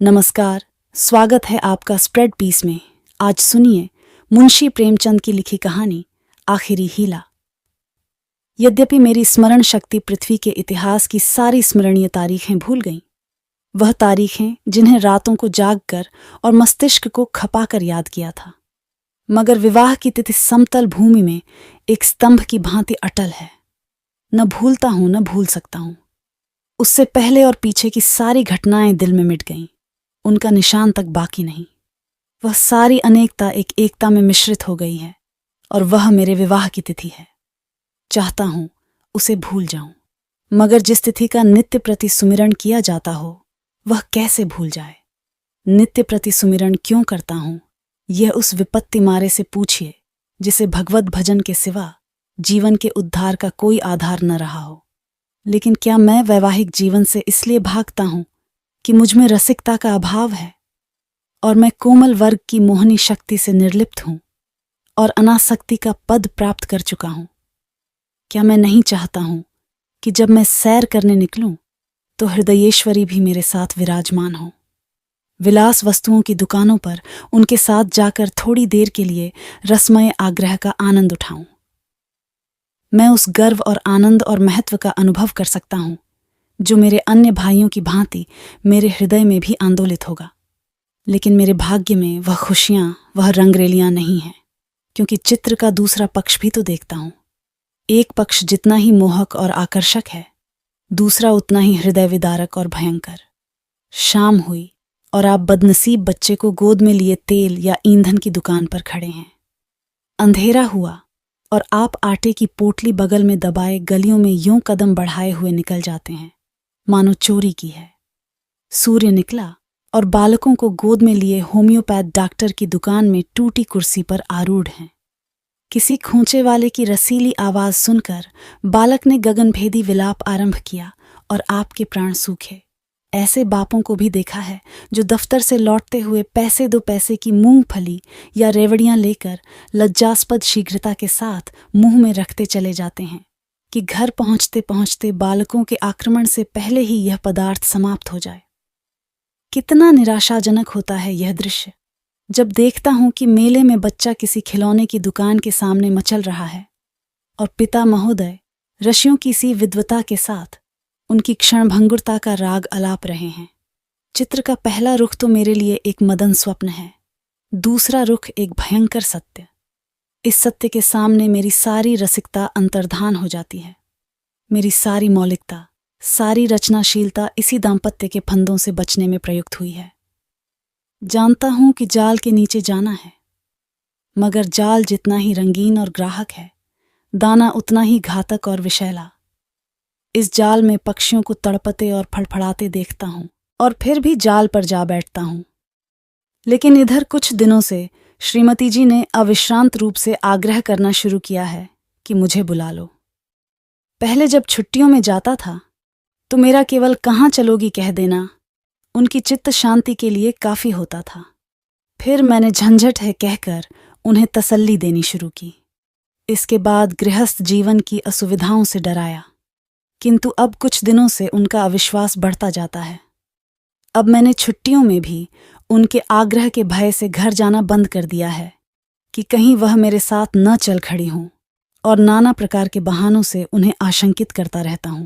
नमस्कार, स्वागत है आपका स्प्रेड पीस में। आज सुनिए मुंशी प्रेमचंद की लिखी कहानी आखिरी हीला। यद्यपि मेरी स्मरण शक्ति पृथ्वी के इतिहास की सारी स्मरणीय तारीखें भूल गईं, वह तारीखें जिन्हें रातों को जागकर और मस्तिष्क को खपाकर याद किया था, मगर विवाह की तिथि समतल भूमि में एक स्तंभ की भांति अटल है। न भूलता हूं, न भूल सकता हूं। उससे पहले और पीछे की सारी घटनाएं दिल में मिट गईं, उनका निशान तक बाकी नहीं। वह सारी अनेकता एक एकता में मिश्रित हो गई है और वह मेरे विवाह की तिथि है। चाहता हूं उसे भूल जाऊं, मगर जिस तिथि का नित्य प्रति सुमिरन किया जाता हो, वह कैसे भूल जाए। नित्य प्रति सुमिरन क्यों करता हूं, यह उस विपत्ति मारे से पूछिए जिसे भगवत भजन के सिवा जीवन के उद्धार का कोई आधार न रहा हो। लेकिन क्या मैं वैवाहिक जीवन से इसलिए भागता हूं कि मुझमें रसिकता का अभाव है और मैं कोमल वर्ग की मोहनी शक्ति से निर्लिप्त हूं और अनासक्ति का पद प्राप्त कर चुका हूं? क्या मैं नहीं चाहता हूं कि जब मैं सैर करने निकलूं तो हृदयेश्वरी भी मेरे साथ विराजमान हो? विलास वस्तुओं की दुकानों पर उनके साथ जाकर थोड़ी देर के लिए रसमय आग्रह का आनंद उठाऊं। मैं उस गर्व और आनंद और महत्व का अनुभव कर सकता हूं जो मेरे अन्य भाइयों की भांति मेरे हृदय में भी आंदोलित होगा। लेकिन मेरे भाग्य में वह खुशियां, वह रंगरेलियां नहीं हैं, क्योंकि चित्र का दूसरा पक्ष भी तो देखता हूं। एक पक्ष जितना ही मोहक और आकर्षक है, दूसरा उतना ही हृदय विदारक और भयंकर। शाम हुई और आप बदनसीब बच्चे को गोद में लिए तेल या ईंधन की दुकान पर खड़े हैं। अंधेरा हुआ और आप आटे की पोटली बगल में दबाए गलियों में यूं कदम बढ़ाए हुए निकल जाते हैं मानो चोरी की है। सूर्य निकला और बालकों को गोद में लिए होम्योपैथ डॉक्टर की दुकान में टूटी कुर्सी पर आरूढ़ हैं। किसी खूंचे वाले की रसीली आवाज सुनकर बालक ने गगनभेदी विलाप आरंभ किया और आपके प्राण सूखे। ऐसे बापों को भी देखा है जो दफ्तर से लौटते हुए पैसे दो पैसे की मूंगफली या रेवड़ियां लेकर लज्जास्पद शीघ्रता के साथ मुंह में रखते चले जाते हैं कि घर पहुंचते पहुंचते बालकों के आक्रमण से पहले ही यह पदार्थ समाप्त हो जाए। कितना निराशाजनक होता है यह दृश्य जब देखता हूं कि मेले में बच्चा किसी खिलौने की दुकान के सामने मचल रहा है और पिता महोदय ऋषियों की सी विद्वता के साथ उनकी क्षणभंगुरता का राग अलाप रहे हैं। चित्र का पहला रुख तो मेरे लिए एक मदन स्वप्न है, दूसरा रुख एक भयंकर सत्य। इस सत्य के सामने मेरी सारी रसिकता अंतर्धान हो जाती है। मेरी सारी मौलिकता, सारी रचनाशीलता इसी दाम्पत्य के फंदों से बचने में प्रयुक्त हुई है। जानता हूं कि जाल के नीचे जाना है, मगर जाल जितना ही रंगीन और ग्राहक है, दाना उतना ही घातक और विषैला। इस जाल में पक्षियों को तड़पते और फड़फड़ाते देखता हूं और फिर भी जाल पर जा बैठता हूं। लेकिन इधर कुछ दिनों से श्रीमती जी ने अविश्रांत रूप से आग्रह करना शुरू किया है कि मुझे बुला लो। पहले जब छुट्टियों में जाता था तो मेरा केवल कहाँ चलोगी कह देना उनकी चित्त शांति के लिए काफी होता था। फिर मैंने झंझट है कहकर उन्हें तसल्ली देनी शुरू की। इसके बाद गृहस्थ जीवन की असुविधाओं से डराया, किंतु अब कुछ दिनों से उनका अविश्वास बढ़ता जाता है। अब मैंने छुट्टियों में भी उनके आग्रह के भय से घर जाना बंद कर दिया है कि कहीं वह मेरे साथ न चल खड़ी हों, और नाना प्रकार के बहानों से उन्हें आशंकित करता रहता हूं।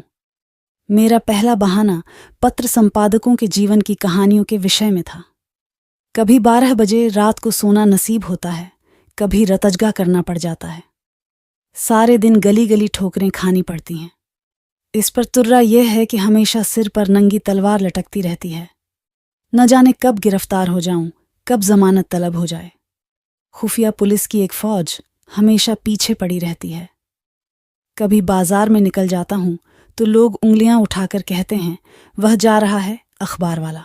मेरा पहला बहाना पत्र संपादकों के जीवन की कहानियों के विषय में था। कभी 12 बजे रात को सोना नसीब होता है, कभी रतजगा करना पड़ जाता है। सारे दिन गली गली ठोकरें खानी पड़ती हैं। इस पर तुर्रा यह है कि हमेशा सिर पर नंगी तलवार लटकती रहती है। न जाने कब गिरफ्तार हो जाऊं, कब जमानत तलब हो जाए। खुफिया पुलिस की एक फौज हमेशा पीछे पड़ी रहती है। कभी बाजार में निकल जाता हूं तो लोग उंगलियां उठाकर कहते हैं, वह जा रहा है अखबार वाला।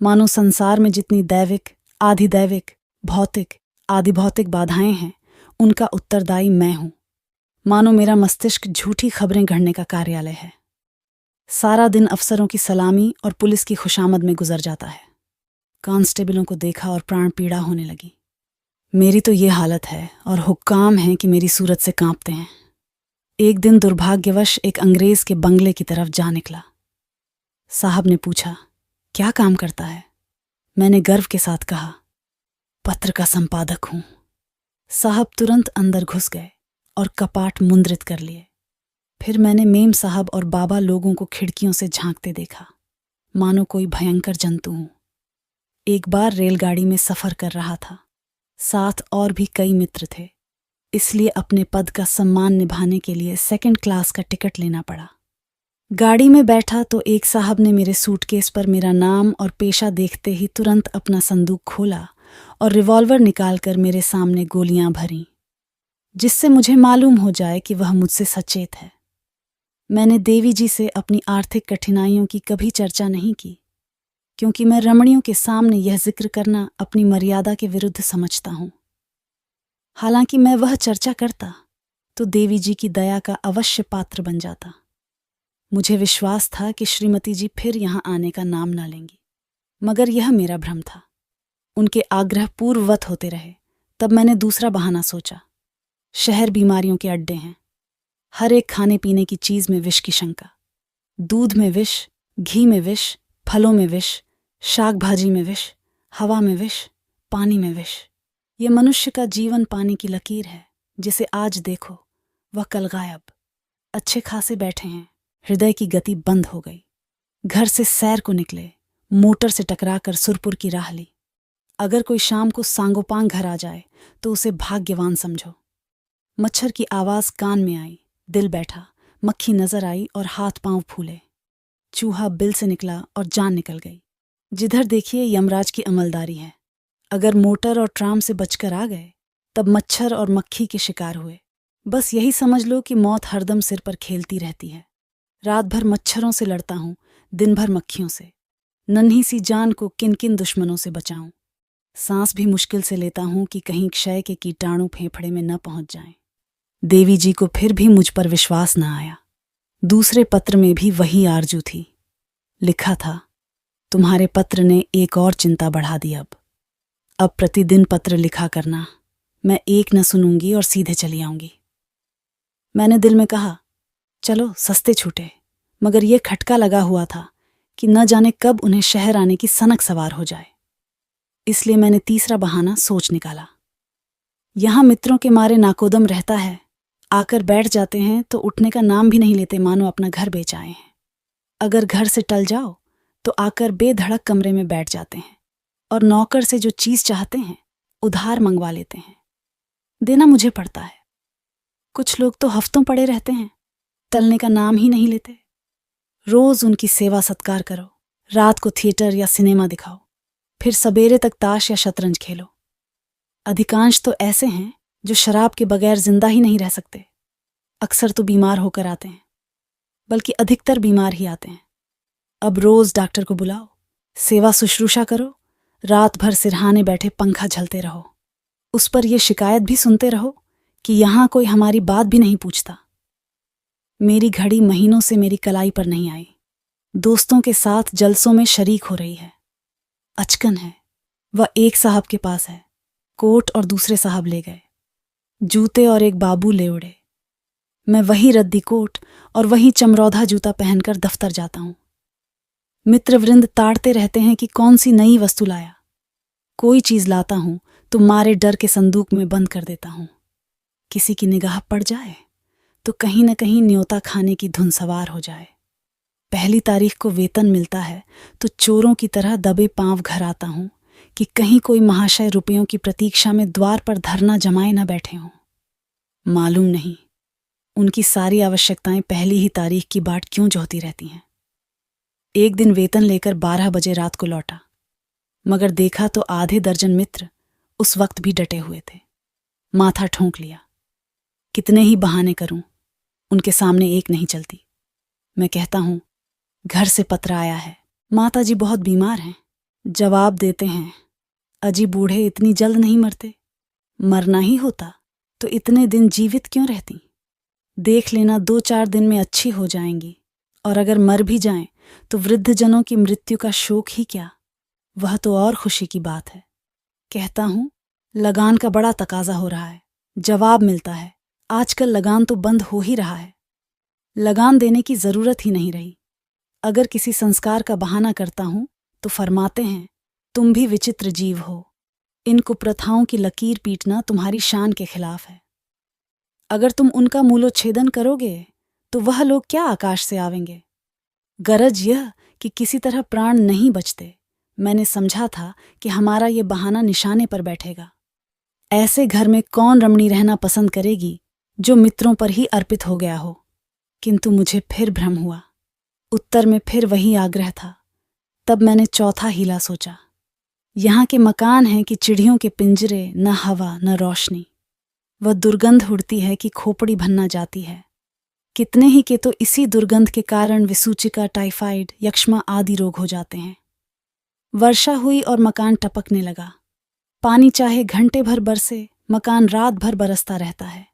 मानो संसार में जितनी दैविक, आधिदैविक, भौतिक, आदि भौतिक बाधाएं हैं, उनका उत्तरदायी मैं हूं। मानो मेरा मस्तिष्क झूठी खबरें गढ़ने का कार्यालय है। सारा दिन अफसरों की सलामी और पुलिस की खुशामद में गुजर जाता है। कांस्टेबलों को देखा और प्राण पीड़ा होने लगी। मेरी तो ये हालत है और हुक्काम हैं कि मेरी सूरत से कांपते हैं। एक दिन दुर्भाग्यवश एक अंग्रेज के बंगले की तरफ जा निकला। साहब ने पूछा, क्या काम करता है? मैंने गर्व के साथ कहा। पत्र का संपादक हूं। साहब तुरंत अंदर घुस गए और कपाट मुद्रित कर लिए। फिर मैंने मेम साहब और बाबा लोगों को खिड़कियों से झांकते देखा, मानो कोई भयंकर जंतु हूं। एक बार रेलगाड़ी में सफर कर रहा था। साथ और भी कई मित्र थे, इसलिए अपने पद का सम्मान निभाने के लिए सेकंड क्लास का टिकट लेना पड़ा। गाड़ी में बैठा तो एक साहब ने मेरे सूटकेस पर मेरा नाम और पेशा देखते ही तुरंत अपना संदूक खोला और रिवॉल्वर निकालकर मेरे सामने गोलियां भरीं, जिससे मुझे मालूम हो जाए कि वह मुझसे सचेत है। मैंने देवी जी से अपनी आर्थिक कठिनाइयों की कभी चर्चा नहीं की, क्योंकि मैं रमणियों के सामने यह जिक्र करना अपनी मर्यादा के विरुद्ध समझता हूं। हालांकि मैं वह चर्चा करता तो देवी जी की दया का अवश्य पात्र बन जाता। मुझे विश्वास था कि श्रीमती जी फिर यहां आने का नाम न लेंगी, मगर यह मेरा भ्रम था। उनके आग्रह पूर्ववत होते रहे। तब मैंने दूसरा बहाना सोचा। शहर बीमारियों के अड्डे हैं। हर एक खाने पीने की चीज में विष की शंका। दूध में विष, घी में विष, फलों में विष, शाक भाजी में विष, हवा में विष, पानी में विष। ये मनुष्य का जीवन पानी की लकीर है, जिसे आज देखो वह कल गायब। अच्छे खासे बैठे हैं, हृदय की गति बंद हो गई। घर से सैर को निकले, मोटर से टकराकर सुरपुर की राह ली। अगर कोई शाम को सांगोपांग घर आ जाए तो उसे भाग्यवान समझो। मच्छर की आवाज कान में आई, दिल बैठा, मक्खी नजर आई और हाथ पांव फूले। चूहा बिल से निकला और जान निकल गई। जिधर देखिए यमराज की अमलदारी है। अगर मोटर और ट्राम से बचकर आ गए तब मच्छर और मक्खी के शिकार हुए। बस यही समझ लो कि मौत हरदम सिर पर खेलती रहती है। रात भर मच्छरों से लड़ता हूं, दिन भर मक्खियों से। नन्ही सी जान को किन किन दुश्मनों से बचाऊं। सांस भी मुश्किल से लेता हूं कि कहीं क्षय के कीटाणु फेफड़े में न पहुंच जाएं। देवी जी को फिर भी मुझ पर विश्वास न आया। दूसरे पत्र में भी वही आरजू थी। लिखा था, तुम्हारे पत्र ने एक और चिंता बढ़ा दी। अब प्रतिदिन पत्र लिखा करना। मैं एक न सुनूंगी और सीधे चली आऊंगी। मैंने दिल में कहा, चलो सस्ते छूटे, मगर यह खटका लगा हुआ था कि न जाने कब उन्हें शहर आने की सनक सवार हो जाए। इसलिए मैंने तीसरा बहाना सोच निकाला। यहां मित्रों के मारे नाकोदम रहता है। आकर बैठ जाते हैं तो उठने का नाम भी नहीं लेते, मानो अपना घर बेच आए हैं। अगर घर से टल जाओ तो आकर बेधड़क कमरे में बैठ जाते हैं और नौकर से जो चीज चाहते हैं उधार मंगवा लेते हैं। देना मुझे पड़ता है। कुछ लोग तो हफ्तों पड़े रहते हैं, टलने का नाम ही नहीं लेते। रोज उनकी सेवा सत्कार करो, रात को थिएटर या सिनेमा दिखाओ, फिर सवेरे तक ताश या शतरंज खेलो। अधिकांश तो ऐसे हैं जो शराब के बगैर जिंदा ही नहीं रह सकते। अक्सर तो बीमार होकर आते हैं, बल्कि अधिकतर बीमार ही आते हैं। अब रोज डॉक्टर को बुलाओ, सेवा शुश्रूषा करो, रात भर सिरहाने बैठे पंखा झलते रहो। उस पर यह शिकायत भी सुनते रहो कि यहां कोई हमारी बात भी नहीं पूछता। मेरी घड़ी महीनों से मेरी कलाई पर नहीं आई। दोस्तों के साथ जलसों में शरीक हो रही है। अचकन है, वह एक साहब के पास है। कोट और दूसरे साहब ले गए। जूते और एक बाबू ले उड़े। मैं वही रद्दी कोट और वही चमरौधा जूता पहनकर दफ्तर जाता हूं। मित्रवृंद ताड़ते रहते हैं कि कौन सी नई वस्तु लाया। कोई चीज लाता हूं तो मारे डर के संदूक में बंद कर देता हूं। किसी की निगाह पड़ जाए तो कहीं न कहीं न्योता खाने की धुन सवार हो जाए। पहली तारीख को वेतन मिलता है तो चोरों की तरह दबे पांव घर आता हूं कि कहीं कोई महाशय रुपयों की प्रतीक्षा में द्वार पर धरना जमाए न बैठे हों। मालूम नहीं उनकी सारी आवश्यकताएं पहली ही तारीख की बाट क्यों जोहती रहती हैं। एक दिन वेतन लेकर 12 बजे रात को लौटा, मगर देखा तो आधे दर्जन मित्र उस वक्त भी डटे हुए थे। माथा ठोंक लिया। कितने ही बहाने करूं, उनके सामने एक नहीं चलती। मैं कहता हूं, घर से पत्र आया है, माताजी बहुत बीमार हैं। जवाब देते हैं, अजी बूढ़े इतनी जल्द नहीं मरते। मरना ही होता तो इतने दिन जीवित क्यों रहती। देख लेना 2-4 दिन में अच्छी हो जाएंगी, और अगर मर भी जाएं तो वृद्धजनों की मृत्यु का शोक ही क्या, वह तो और खुशी की बात है। कहता हूं, लगान का बड़ा तकाजा हो रहा है। जवाब मिलता है, आजकल लगान तो बंद हो ही रहा है। लगान देने की जरूरत ही नहीं रही। अगर किसी संस्कार का बहाना करता हूं तो फरमाते हैं, तुम भी विचित्र जीव हो। इन कुप्रथाओं की लकीर पीटना तुम्हारी शान के खिलाफ है। अगर तुम उनका मूलोच्छेदन करोगे तो वह लोग क्या आकाश से आवेंगे। गरज यह कि किसी तरह प्राण नहीं बचते। मैंने समझा था कि हमारा ये बहाना निशाने पर बैठेगा। ऐसे घर में कौन रमणी रहना पसंद करेगी जो मित्रों पर ही अर्पित हो गया हो। किंतु मुझे फिर भ्रम हुआ। उत्तर में फिर वही आग्रह था। तब मैंने चौथा हीला सोचा। यहाँ के मकान हैं कि चिड़ियों के पिंजरे, न हवा न रोशनी। वह दुर्गंध उड़ती है कि खोपड़ी भन्ना जाती है। कितने ही के तो इसी दुर्गंध के कारण विसूचिका, टाइफाइड, यक्ष्मा आदि रोग हो जाते हैं। वर्षा हुई और मकान टपकने लगा। पानी चाहे घंटे भर बरसे, मकान रात भर बरसता रहता है।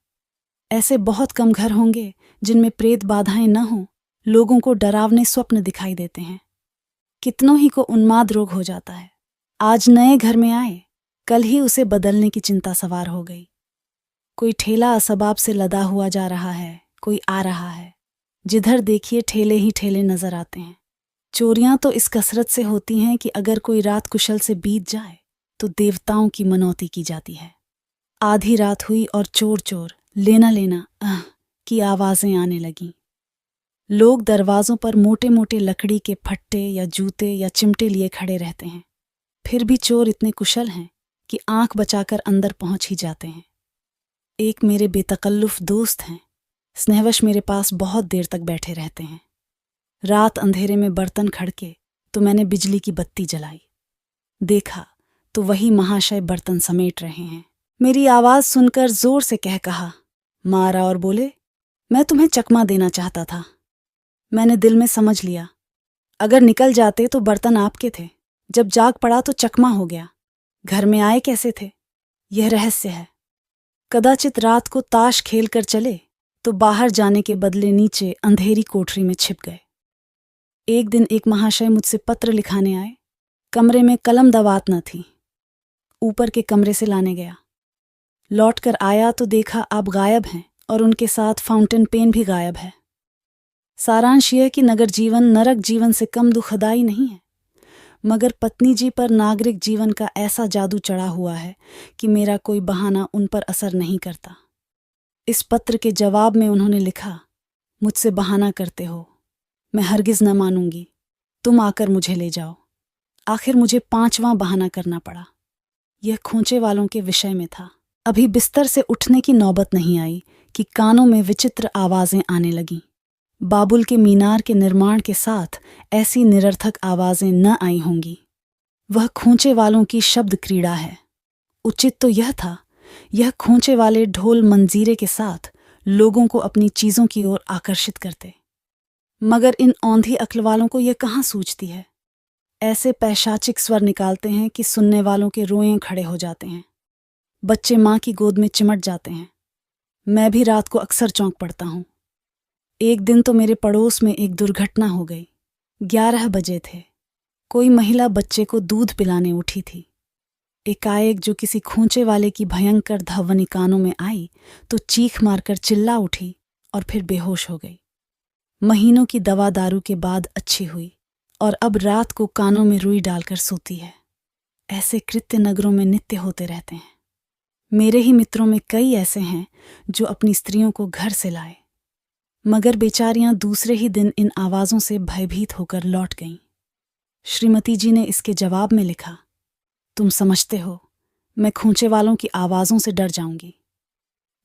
ऐसे बहुत कम घर होंगे जिनमें प्रेत बाधाएं न हों। लोगों को डरावने स्वप्न दिखाई देते हैं। कितनों ही को उन्माद रोग हो जाता है। आज नए घर में आए, कल ही उसे बदलने की चिंता सवार हो गई। कोई ठेला असबाब से लदा हुआ जा रहा है, कोई आ रहा है। जिधर देखिए ठेले ही ठेले नजर आते हैं। चोरियां तो इस कसरत से होती हैं कि अगर कोई रात कुशल से बीत जाए तो देवताओं की मनौती की जाती है। आधी रात हुई और चोर चोर, लेना लेना की आवाजें आने लगीं। लोग दरवाजों पर मोटे मोटे लकड़ी के फट्टे या जूते या चिमटे लिए खड़े रहते हैं। फिर भी चोर इतने कुशल हैं कि आंख बचाकर अंदर पहुंच ही जाते हैं। एक मेरे बेतकल्लुफ दोस्त हैं, स्नेहवश मेरे पास बहुत देर तक बैठे रहते हैं। रात अंधेरे में बर्तन खड़के तो मैंने बिजली की बत्ती जलाई। देखा तो वही महाशय बर्तन समेट रहे हैं। मेरी आवाज सुनकर जोर से कहा, मारा और बोले, मैं तुम्हें चकमा देना चाहता था। मैंने दिल में समझ लिया, अगर निकल जाते तो बर्तन आपके थे, जब जाग पड़ा तो चकमा हो गया। घर में आए कैसे थे, यह रहस्य है। कदाचित रात को ताश खेल कर चले तो बाहर जाने के बदले नीचे अंधेरी कोठरी में छिप गए। एक दिन एक महाशय मुझसे पत्र लिखाने आए। कमरे में कलम दवात न थी। ऊपर के कमरे से लाने गया। लौटकर आया तो देखा आप गायब हैं और उनके साथ फाउंटेन पेन भी गायब है। सारांश यह कि नगर जीवन नरक जीवन से कम दुखदाई नहीं है, मगर पत्नी जी पर नागरिक जीवन का ऐसा जादू चढ़ा हुआ है कि मेरा कोई बहाना उन पर असर नहीं करता। इस पत्र के जवाब में उन्होंने लिखा, मुझसे बहाना करते हो, मैं हरगिज न मानूंगी, तुम आकर मुझे ले जाओ। आखिर मुझे 5वां बहाना करना पड़ा। यह खोंचे वालों के विषय में था। अभी बिस्तर से उठने की नौबत नहीं आई कि कानों में विचित्र आवाजें आने लगीं। बाबुल के मीनार के निर्माण के साथ ऐसी निरर्थक आवाजें न आई होंगी। वह खोंचे वालों की शब्द क्रीड़ा है। उचित तो यह था, यह खोंचे वाले ढोल मंजीरे के साथ लोगों को अपनी चीजों की ओर आकर्षित करते। मगर इन औंधी अक्ल वालों को यह कहाँ सूझती है। ऐसे पैशाचिक स्वर निकालते हैं कि सुनने वालों के रोएं खड़े हो जाते हैं। बच्चे माँ की गोद में चिमट जाते हैं। मैं भी रात को अक्सर चौंक पड़ता हूँ। एक दिन तो मेरे पड़ोस में एक दुर्घटना हो गई। 11 बजे थे। कोई महिला बच्चे को दूध पिलाने उठी थी। एकाएक जो किसी खोंचे वाले की भयंकर ध्वनि कानों में आई तो चीख मारकर चिल्ला उठी और फिर बेहोश हो गई। महीनों की दवा दारू के बाद अच्छी हुई और अब रात को कानों में रुई डालकर सोती है। ऐसे कृत्य नगरों में नित्य होते रहते हैं। मेरे ही मित्रों में कई ऐसे हैं जो अपनी स्त्रियों को घर से लाए, मगर बेचारियां दूसरे ही दिन इन आवाजों से भयभीत होकर लौट गईं। श्रीमती जी ने इसके जवाब में लिखा, तुम समझते हो मैं खोंचे वालों की आवाजों से डर जाऊंगी।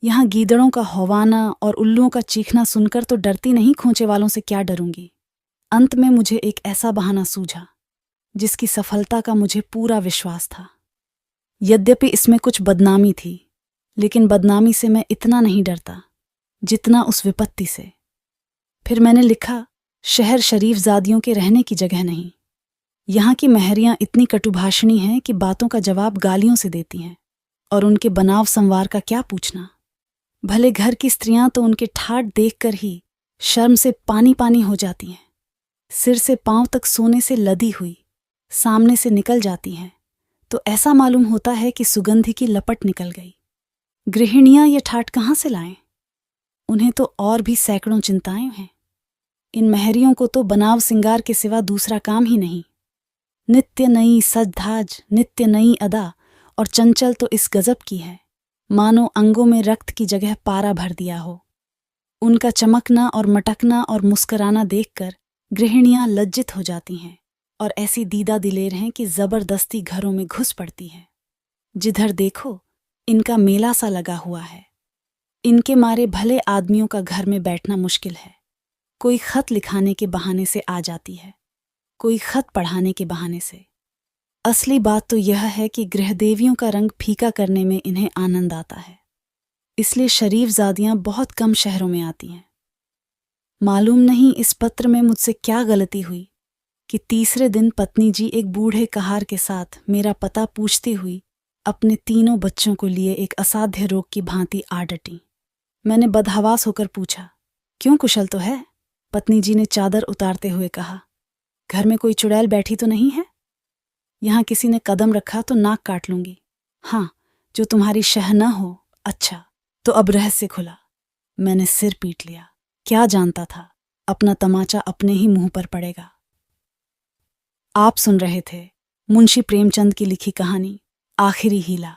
यहां गीदड़ों का हौवाना और उल्लुओं का चीखना सुनकर तो डरती नहीं, खोंचे वालों से क्या डरूंगी। अंत में मुझे एक ऐसा बहाना सूझा जिसकी सफलता का मुझे पूरा विश्वास था। यद्यपि इसमें कुछ बदनामी थी, लेकिन बदनामी से मैं इतना नहीं डरता जितना उस विपत्ति से। फिर मैंने लिखा, शहर शरीफ जादियों के रहने की जगह नहीं। यहाँ की महरियां इतनी कटुभाषिणी हैं कि बातों का जवाब गालियों से देती हैं, और उनके बनाव संवार का क्या पूछना। भले घर की स्त्रियां तो उनके ठाट देखकर ही शर्म से पानी पानी हो जाती हैं। सिर से पांव तक सोने से लदी हुई सामने से निकल जाती हैं तो ऐसा मालूम होता है कि सुगंधि की लपट निकल गई। गृहिणियां ये ठाट कहाँ से लाएं? उन्हें तो और भी सैकड़ों चिंताएं हैं। इन महरियों को तो बनाव सिंगार के सिवा दूसरा काम ही नहीं। नित्य नई सज-धाज, नित्य नई अदा, और चंचल तो इस गजब की है, मानो अंगों में रक्त की जगह पारा भर दिया हो। उनका चमकना और मटकना और मुस्कराना देखकर गृहिणियां लज्जित हो जाती हैं और ऐसी दीदा दिलेर हैं कि जबरदस्ती घरों में घुस पड़ती हैं। जिधर देखो इनका मेला सा लगा हुआ है। इनके मारे भले आदमियों का घर में बैठना मुश्किल है। कोई खत लिखाने के बहाने से आ जाती है, कोई खत पढ़ाने के बहाने से। असली बात तो यह है कि गृहदेवियों का रंग फीका करने में इन्हें आनंद आता है। इसलिए शरीफजादियां बहुत कम शहरों में आती हैं। मालूम नहीं इस पत्र में मुझसे क्या गलती हुई कि तीसरे दिन पत्नी जी एक बूढ़े कहार के साथ मेरा पता पूछती हुई अपने तीनों बच्चों को लिए एक असाध्य रोग की भांति आ डटी। मैंने बदहवास होकर पूछा, क्यों, कुशल तो है? पत्नी जी ने चादर उतारते हुए कहा, घर में कोई चुड़ैल बैठी तो नहीं है? यहां किसी ने कदम रखा तो नाक काट लूंगी। हाँ, जो तुम्हारी शह न हो। अच्छा, तो अब रहस्य खुला। मैंने सिर पीट लिया। क्या जानता था अपना तमाचा अपने ही मुंह पर पड़ेगा। आप सुन रहे थे मुंशी प्रेमचंद की लिखी कहानी आखिरी हीला।